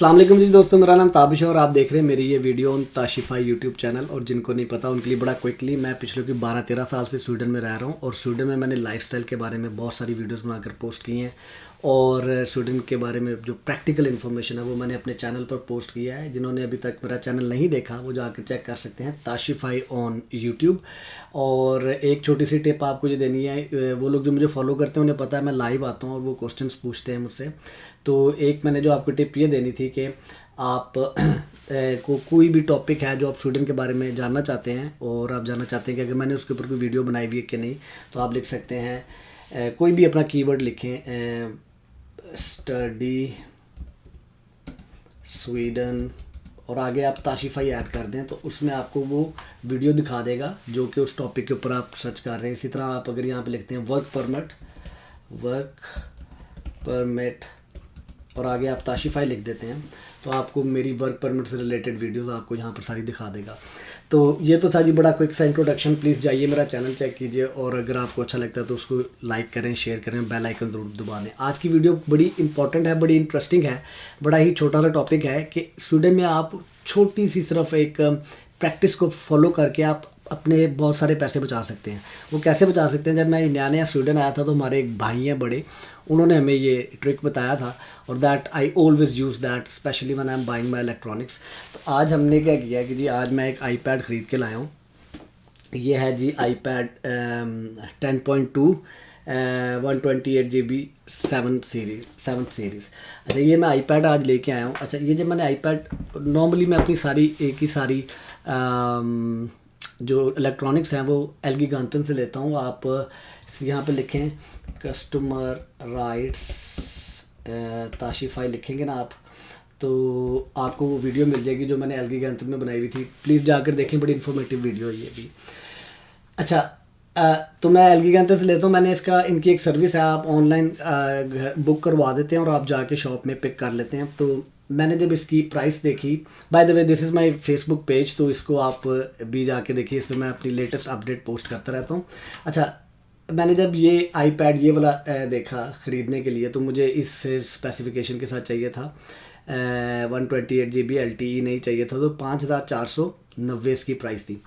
अस्सलाम वालेकुम जी दोस्तों, मेरा नाम ताबिश है और आप देख रहे हैं मेरी ये वीडियो ऑन ताशिफाई यूट्यूब चैनल। और जिनको नहीं पता उनके लिए बड़ा क्विकली, मैं पिछले की 12-13 साल से स्वीडन में रह रहा हूँ और स्वीडन में मैंने लाइफस्टाइल के बारे में बहुत सारी वीडियोस बनाकर पोस्ट की हैं और स्वीडन के बारे में जो प्रैक्टिकल इन्फॉर्मेशन है वो मैंने अपने चैनल पर पोस्ट किया है। जिन्होंने अभी तक मेरा चैनल नहीं देखा वो जाकर चेक कर सकते हैं, ताशिफाई ऑन यूट्यूब। और एक छोटी सी टिप आपको ये देनी है, वो लोग जो मुझे फॉलो करते हैं उन्हें पता है मैं लाइव आता हूँ और वो क्वेश्चंस पूछते हैं मुझसे। तो एक मैंने जो आपको टिप ये देनी थी कि आप को कोई भी टॉपिक है जो आप स्वीडन के बारे में जानना चाहते हैं और आप जानना चाहते हैं कि अगर मैंने उसके ऊपर कोई वीडियो बनाई हुई है कि नहीं, तो आप लिख सकते हैं कोई भी अपना कीवर्ड लिखें, स्टडी स्वीडन और आगे आप ताशिफाई ऐड कर दें तो उसमें आपको वो वीडियो दिखा देगा जो कि उस टॉपिक के ऊपर आप सर्च कर रहे हैं। इसी तरह आप अगर यहाँ पे लिखते हैं वर्क परमिट और आगे आप ताशिफाई लिख देते हैं तो आपको मेरी वर्क परमिट से रिलेटेड वीडियोस आपको यहाँ पर सारी दिखा देगा। तो ये तो था जी बड़ा क्विक सा इंट्रोडक्शन। प्लीज़ जाइए मेरा चैनल चेक कीजिए और अगर आपको अच्छा लगता है तो उसको लाइक करें, शेयर करें, बेल आइकन ज़रूर दबा दें। आज की वीडियो बड़ी इंपॉर्टेंट है, बड़ी इंटरेस्टिंग है, बड़ा ही छोटा सा टॉपिक है कि स्वीडन में आप छोटी सी सिर्फ एक प्रैक्टिस को फॉलो करके आप अपने बहुत सारे पैसे बचा सकते हैं। वो कैसे बचा सकते हैं? जब मैं नया स्वीडन आया था तो हमारे एक भाई हैं बड़े, उन्होंने हमें ये ट्रिक बताया था और that I always use that specially when I am buying my electronics. तो आज हमने क्या किया कि जी आज मैं एक आईपैड ख़रीद के लाया हूँ। ये है जी आईपैड 10.2 128 GB 7th सीरीज़। अच्छा, ये मैं आईपैड आज लेके आया हूँ। अच्छा, ये जब मैंने आईपैड, नॉर्मली मैं अपनी सारी एक ही सारी जो इलेक्ट्रॉनिक्स हैं वो एल गीगांतन से लेता हूँ। आप यहाँ पे लिखें कस्टमर राइट्स ताशिफाई लिखेंगे ना आप, तो आपको वो वीडियो मिल जाएगी जो मैंने एल गीगांतन में बनाई हुई थी। प्लीज़ जाकर देखें, बड़ी इन्फॉर्मेटिव वीडियो है ये भी। अच्छा, तो मैं एल गीगांतन से लेता हूँ। मैंने इनकी एक सर्विस है, आप ऑनलाइन बुक करवा देते हैं और आप जाके शॉप में पिक कर लेते हैं। तो मैंने जब इसकी प्राइस देखी, by the way this is my Facebook page, तो इसको आप भी जाके देखिए, इस पर मैं अपनी लेटेस्ट अपडेट पोस्ट करता रहता हूँ। अच्छा, मैंने जब ये आईपैड ये वाला देखा ख़रीदने के लिए तो मुझे इस स्पेसिफिकेशन के साथ चाहिए था। 128 GB LTE नहीं चाहिए था, तो 5490 इसकी प्राइस थी।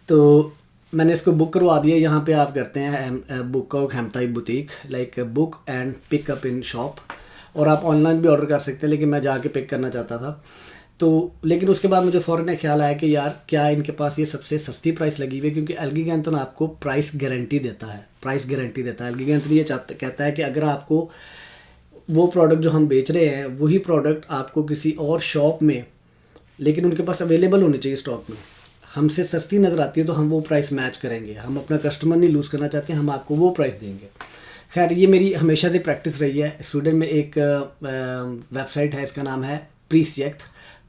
तो मैंने इसको बुक करवा दिया। यहाँ पे आप करते हैं बुक का हेमताई boutique, like book and pick up in shop, और आप ऑनलाइन भी ऑर्डर कर सकते हैं, लेकिन मैं जाके पिक करना चाहता था। तो लेकिन उसके बाद मुझे फ़ौरन एक ख्याल आया कि यार क्या इनके पास ये सबसे सस्ती प्राइस लगी हुई है, क्योंकि एल गीगांतन आपको प्राइस गारंटी देता है। एल गीगांतन ये कहता है कि अगर आपको वो प्रोडक्ट जो हम बेच रहे हैं वही प्रोडक्ट आपको किसी और शॉप में, लेकिन उनके पास अवेलेबल होनी चाहिए स्टॉक में, हमसे सस्ती नज़र आती है तो हम वो प्राइस मैच करेंगे। हम अपना कस्टमर नहीं लूज़ करना चाहते, हम आपको वो प्राइस देंगे। खैर, ये मेरी हमेशा से प्रैक्टिस रही है। स्वीडन में एक वेबसाइट है, इसका नाम है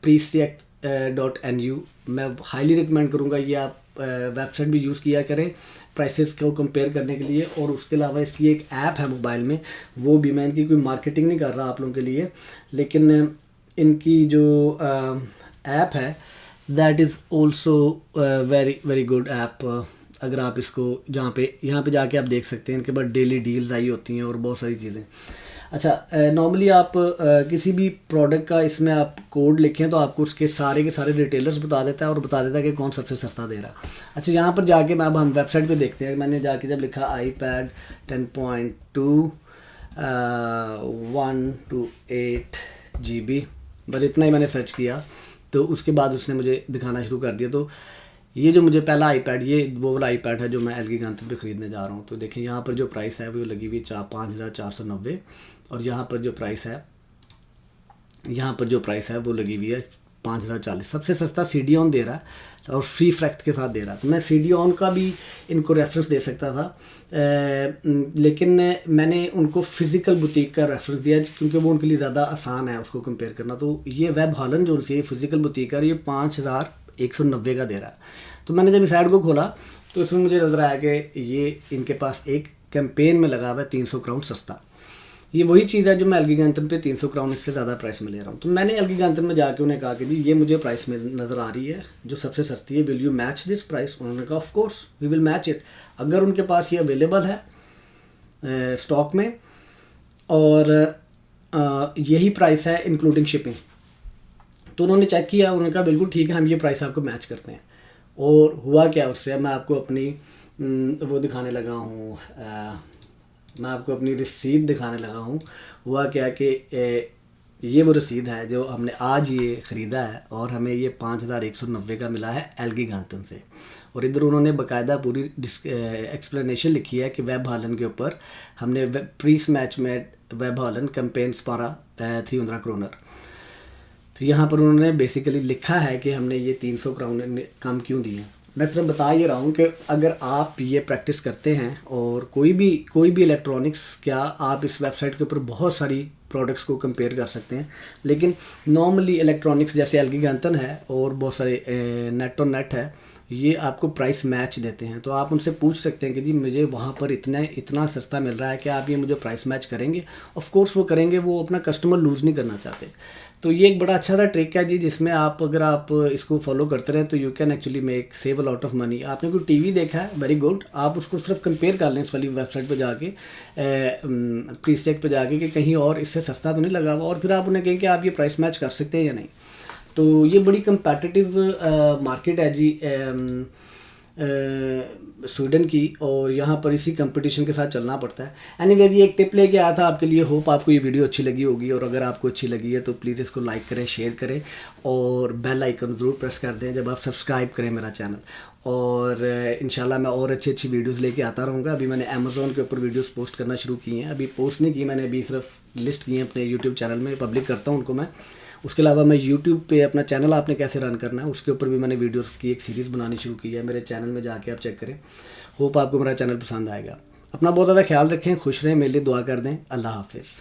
prisjakt.nu। मैं हाईली रिकमेंड करूँगा ये आप वेबसाइट भी यूज़ किया करें प्राइसेस को कंपेयर करने के लिए। और उसके अलावा इसकी एक ऐप है मोबाइल में, वो भी, मैं इनकी कोई मार्केटिंग नहीं कर रहा आप लोगों के लिए, लेकिन इनकी जो ऐप है that is also very good app. अगर आप इसको यहाँ पे जाके आप देख सकते हैं, इनके पास डेली डील्स आई होती हैं और बहुत सारी चीज़ें। अच्छा, नॉर्मली आप किसी भी प्रोडक्ट का इसमें आप कोड लिखें तो आपको उसके सारे के सारे रिटेलर्स बता देता है और बता देता है कि कौन सबसे सस्ता दे रहा है। अच्छा, यहाँ पर जाके अब हम वेबसाइट पे देखते हैं। मैंने जाके जब लिखा आईपैड 10.2 128 GB, बस इतना ही मैंने सर्च किया तो उसके बाद उसने मुझे दिखाना शुरू कर दिया। तो ये जो मुझे पहला आईपैड, ये वो वाला आईपैड है जो मैं एल गीगांतन पे ख़रीदने जा रहा हूँ। तो देखिए यहाँ पर जो प्राइस है वो लगी हुई 5490, और यहाँ पर जो प्राइस है वो लगी हुई है 5040। सबसे सस्ता सीडी-ऑन दे रहा है और फ्री फ्रैक्ट के साथ दे रहा है। तो मैं सीडी-ऑन का भी इनको रेफरेंस दे सकता था, लेकिन मैंने उनको फ़िज़िकल बुटीक का रेफरेंस दिया क्योंकि वो उनके लिए ज़्यादा आसान है उसको कंपेयर करना। तो ये वेब हॉलन जो उनसे फ़िज़िकल बुटीक है, ये 5190 का दे रहा है। तो मैंने जब इस ऐड को खोला तो इसमें मुझे नज़र आया कि ये इनके पास एक कैंपेन में लगा हुआ है 300 क्राउन सस्ता। ये वही चीज़ है जो मैं एल गीगांतन पे 300 क्राउन इससे ज़्यादा प्राइस में ले रहा हूँ। तो मैंने एल गीगांतन में जाके उन्हें कहा कि जी ये मुझे प्राइस में नज़र आ रही है जो सबसे सस्ती है, will you match this price? उन्होंने कहा of course we will match it. अगर उनके पास ये अवेलेबल है स्टॉक में और यही प्राइस है इंक्लूडिंग शिपिंग। तो उन्होंने चेक किया, उन्होंने कहा बिल्कुल ठीक है, हम ये प्राइस आपको मैच करते हैं। और हुआ क्या उससे, मैं आपको अपनी वो दिखाने लगा हूँ, मैं आपको अपनी रसीद दिखाने लगा हूँ। हुआ क्या कि ये वो रसीद है जो हमने आज ये ख़रीदा है और हमें ये 5190 का मिला है एल्गिगांतन से। और इधर उन्होंने बाकायदा पूरी एक्सप्लेनेशन लिखी है कि वेब हॉलन के ऊपर हमने प्रीस मैच में वेब हॉलन कैंपेन स्पारा 300 क्रोनर। तो यहाँ पर उन्होंने बेसिकली लिखा है कि हमने ये 300 क्राउन कम क्यों दिए। मैं सिर्फ बता ये रहा हूँ कि अगर आप ये प्रैक्टिस करते हैं और कोई भी इलेक्ट्रॉनिक्स, क्या आप इस वेबसाइट के ऊपर बहुत सारी प्रोडक्ट्स को कंपेयर कर सकते हैं, लेकिन नॉर्मली इलेक्ट्रॉनिक्स जैसे एल्गिगांतन है और बहुत सारे नेट और नेट है, ये आपको प्राइस मैच देते हैं। तो आप उनसे पूछ सकते हैं कि जी मुझे वहाँ पर इतना सस्ता मिल रहा है कि आप ये मुझे प्राइस मैच करेंगे। ऑफ कोर्स वो करेंगे, वो अपना कस्टमर लूज़ नहीं करना चाहते। तो ये एक बड़ा अच्छा सा ट्रिक है जी, जिसमें आप अगर आप इसको फॉलो करते रहें तो you can actually make save a lot of money. आपने कोई टीवी देखा है, वेरी गुड, आप उसको सिर्फ कंपेयर कर लें इस वाली वेबसाइट पे जाके, प्रीसेट पे जाके कि कहीं और इससे सस्ता तो नहीं लगा हुआ, और फिर आप उन्हें कहें कि आप ये प्राइस मैच कर सकते हैं या नहीं। तो ये बड़ी कंपेटिटिव मार्केट है जी स्वीडन की, और यहाँ पर इसी कंपटीशन के साथ चलना पड़ता है। एनीवेज ये एक टिप लेके आया था आपके लिए, होप आपको ये वीडियो अच्छी लगी होगी, और अगर आपको अच्छी लगी है तो प्लीज़ इसको लाइक करें, शेयर करें और बेल आइकन ज़रूर प्रेस कर दें जब आप सब्सक्राइब करें मेरा चैनल। और इंशाल्लाह मैं और अच्छी वीडियोज़ लेके आता रहूँगा। अभी मैंने अमेज़ोन के ऊपर वीडियोज़ पोस्ट करना शुरू की हैं, अभी पोस्ट नहीं की मैंने, अभी सिर्फ लिस्ट की हैं अपने यूट्यूब चैनल में, पब्लिक करता हूँ उनको मैं। उसके अलावा मैं यूट्यूब पे अपना चैनल आपने कैसे रन करना है उसके ऊपर भी मैंने वीडियोस की एक सीरीज़ बनानी शुरू की है, मेरे चैनल में जाके आप चेक करें। होप आपको मेरा चैनल पसंद आएगा। अपना बहुत ज़्यादा ख्याल रखें, खुश रहें, मेरे लिए दुआ कर दें। अल्लाह हाफिज़।